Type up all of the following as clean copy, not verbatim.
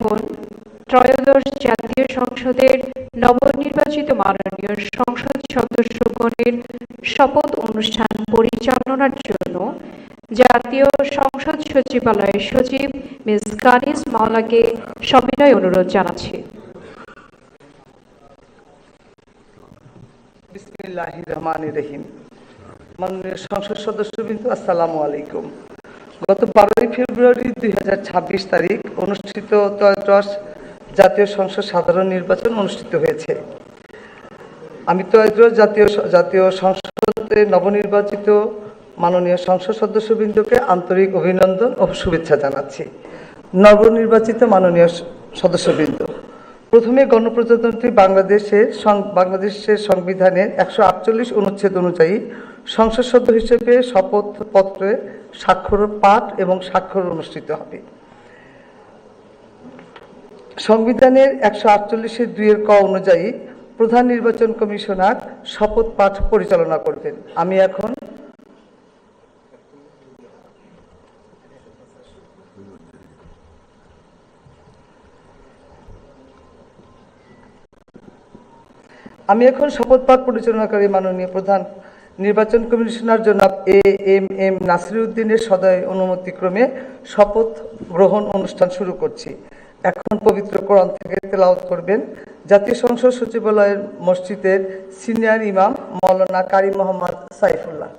এখন ত্রয়োদশ জাতীয় সংসদের নবনির্বাচিত মাননীয় সংসদ সদস্যগণের শপথ অনুষ্ঠান পরিচালনার জন্য জাতীয় সংসদ সচিবালয়ের সচিব মিস কানিজ মাওলাকে সবিনয় অনুরোধ জানাচ্ছি। বিসমিল্লাহির রহমানির রহিম। মাননীয় সংসদ সদস্যবৃন্দ, আসসালামু আলাইকুম। গত 12 ফেব্রুয়ারি 2026 তারিখ অনুষ্ঠিত ত্রয়োদশ জাতীয় সংসদ সাধারণ নির্বাচন অনুষ্ঠিত হয়েছে। আমি ত্রয়োদশ জাতীয় সংসদে নবনির্বাচিত মাননীয় সংসদ সদস্যবৃন্দকে আন্তরিক অভিনন্দন ও শুভেচ্ছা জানাচ্ছি। নবনির্বাচিত মাননীয় সদস্যবৃন্দ, প্রথমে গণপ্রজাতন্ত্রী বাংলাদেশের সংবিধানের 148 অনুচ্ছেদ অনুযায়ী সংসদ সদস্য হিসেবে শপথপত্রে স্বাক্ষর পাঠ এবং স্বাক্ষর অনুষ্ঠিত হবে। সংবিধানের 148(2) ক অনুযায়ী প্রধান নির্বাচন কমিশনার শপথ পাঠ পরিচালনা করবেন। আমি এখন শপথ পাঠ পরিচালনাকারী মাননীয় প্রধান নির্বাচন কমিশনার জনাব এম নাসিরউদ্দিনের সদয় অনুমতিক্রমে শপথ গ্রহণ অনুষ্ঠান শুরু করছি। এখন পবিত্র কোরআন থেকে তেলাওয়াত করবেন জাতীয় সংসদ সচিবালয়ের মসজিদের সিনিয়র ইমাম মাওলানা কারি মোহাম্মদ সাইফুল্লাহ।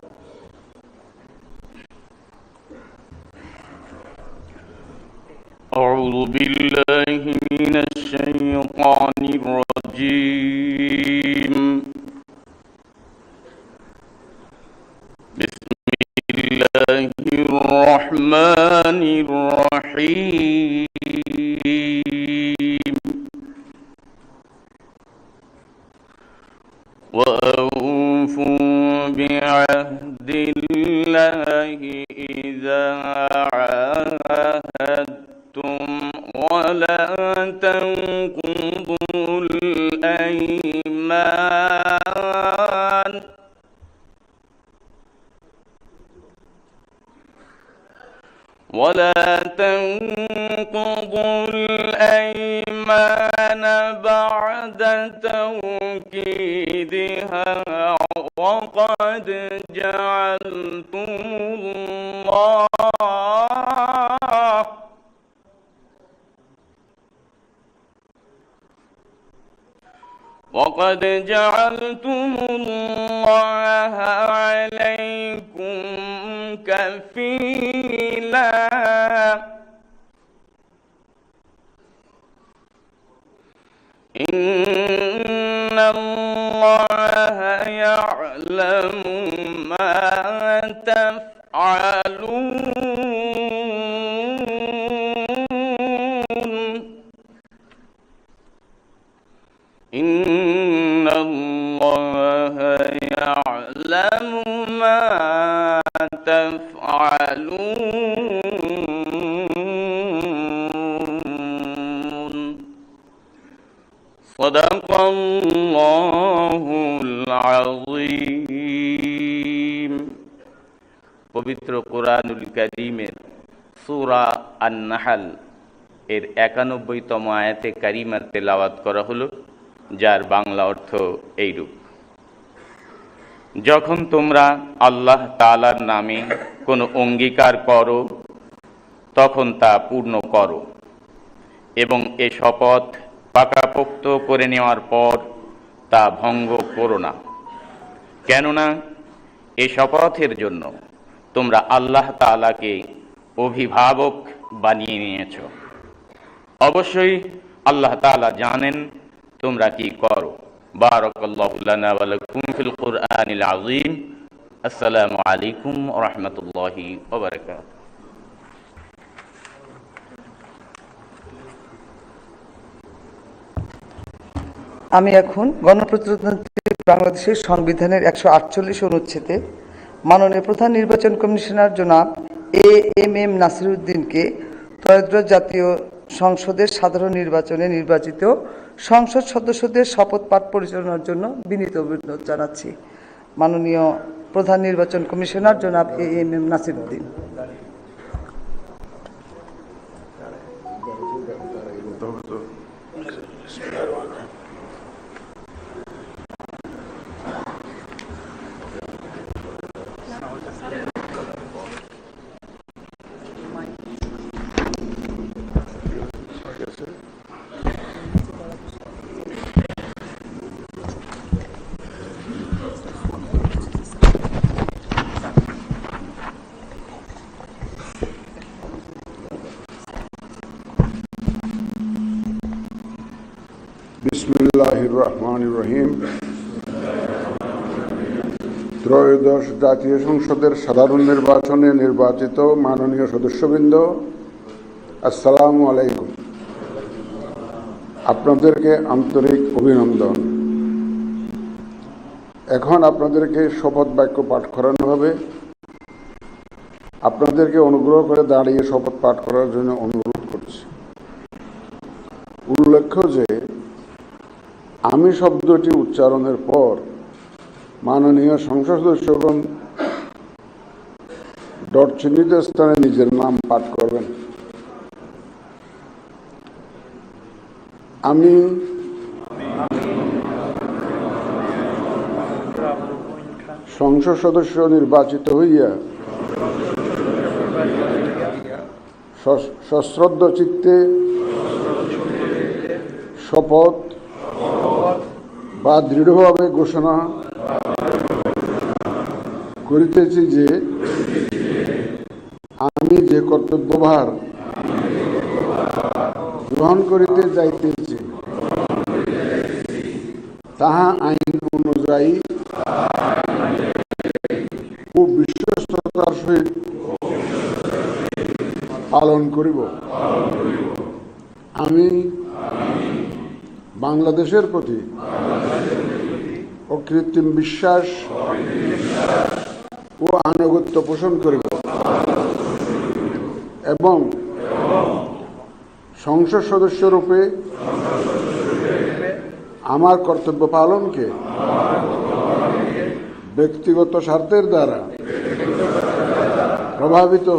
أعوذ بالله من الشيطان الرجيم. بسم الله الرحمن الرحيم. وأوفوا بعهد الله إذا عاهدتم ولا تنقضوا الأيمان بعد توكيدها وقد جعلتم الله عليكم كفيلا إن الله يعلم ما تفعلون. إن الله يعلم ما تفعلون. صدق الله العظيم. পবিত্র কোরআনুল কারীমের সূরা আন-নাহল এর 91তম আয়াতে কারিমার তেলাওয়াত করা হলো, যার বাংলা অর্থ এইরূপ: যখন তোমরা আল্লাহ তাআলার নামে কোনো অঙ্গীকার করো তখন তা পূর্ণ করো এবং এ শপথ পাকাপোক্ত করে নেওয়ার পর তা ভঙ্গ করো না, কেননা এ শপথের জন্য তোমরা আল্লাহ তাআলাকে অভিভাবক বানিয়ে নিয়েছ। অবশ্যই আল্লাহ তাআলা জানেন তোমরা কি করো। বারাকাল্লাহু লানা ওয়া লাকুম ফিল কুরআনিল আযীম। আসসালামু আলাইকুম ওয়া রাহমাতুল্লাহি ওয়া বারাকাতুহু। আমি এখন গণপ্রজাতন্ত্রী বাংলাদেশের সংবিধানের 148 অনুচ্ছেদে মাননীয় প্রধান নির্বাচন কমিশনার জনাব এম নাসিরউদ্দিনকে ত্রয়োদশ জাতীয় সংসদের সাধারণ নির্বাচনে নির্বাচিত সংসদ সদস্যদের শপথ পাঠ পরিচালনার জন্য বিনীত অনুরোধ জানাচ্ছি। মাননীয় প্রধান নির্বাচন কমিশনার জনাব এম নাসিরউদ্দিন। বিসমিল্লাহির রহমানির রহিম। ত্রয়োদশ জাতীয় সংসদের সাধারণ নির্বাচনে নির্বাচিত মাননীয় সদস্যবৃন্দ, আসসালামু আলাইকুম। আপনাদেরকে আন্তরিক অভিনন্দন। এখন আপনাদেরকে শপথ বাক্য পাঠ করানো হবে। আপনাদেরকে অনুগ্রহ করে দাঁড়িয়ে শপথ পাঠ করার জন্য অনুরোধ করছি। উল্লেখ্য যে আমি শব্দটি উচ্চারণের পর মাননীয় সংসদ সদস্যগণ ডট চিহ্নিত স্থানে নিজের নাম পাঠ করবেন। আমি সংসদ সদস্য নির্বাচিত হইয়া সশ্রদ্ধ চিত্তে শপথ বা দৃঢ়ভাবে ঘোষণা করিতেছি যে আমি যে কর্তব্যভার গ্রহণ করিতে যাইতেছি তাহা আইন অনুযায়ী খুব বিশ্বস্ততার সহিত পালন করিব। আমি বাংলাদেশের প্রতি অকৃত্রিম বিশ্বাস ও আনুগত্য পোষণ করিব এবং সংসদ সদস্যরূপে আমার কর্তব্য পালনকে ব্যক্তিগত স্বার্থের দ্বারা প্রভাবিত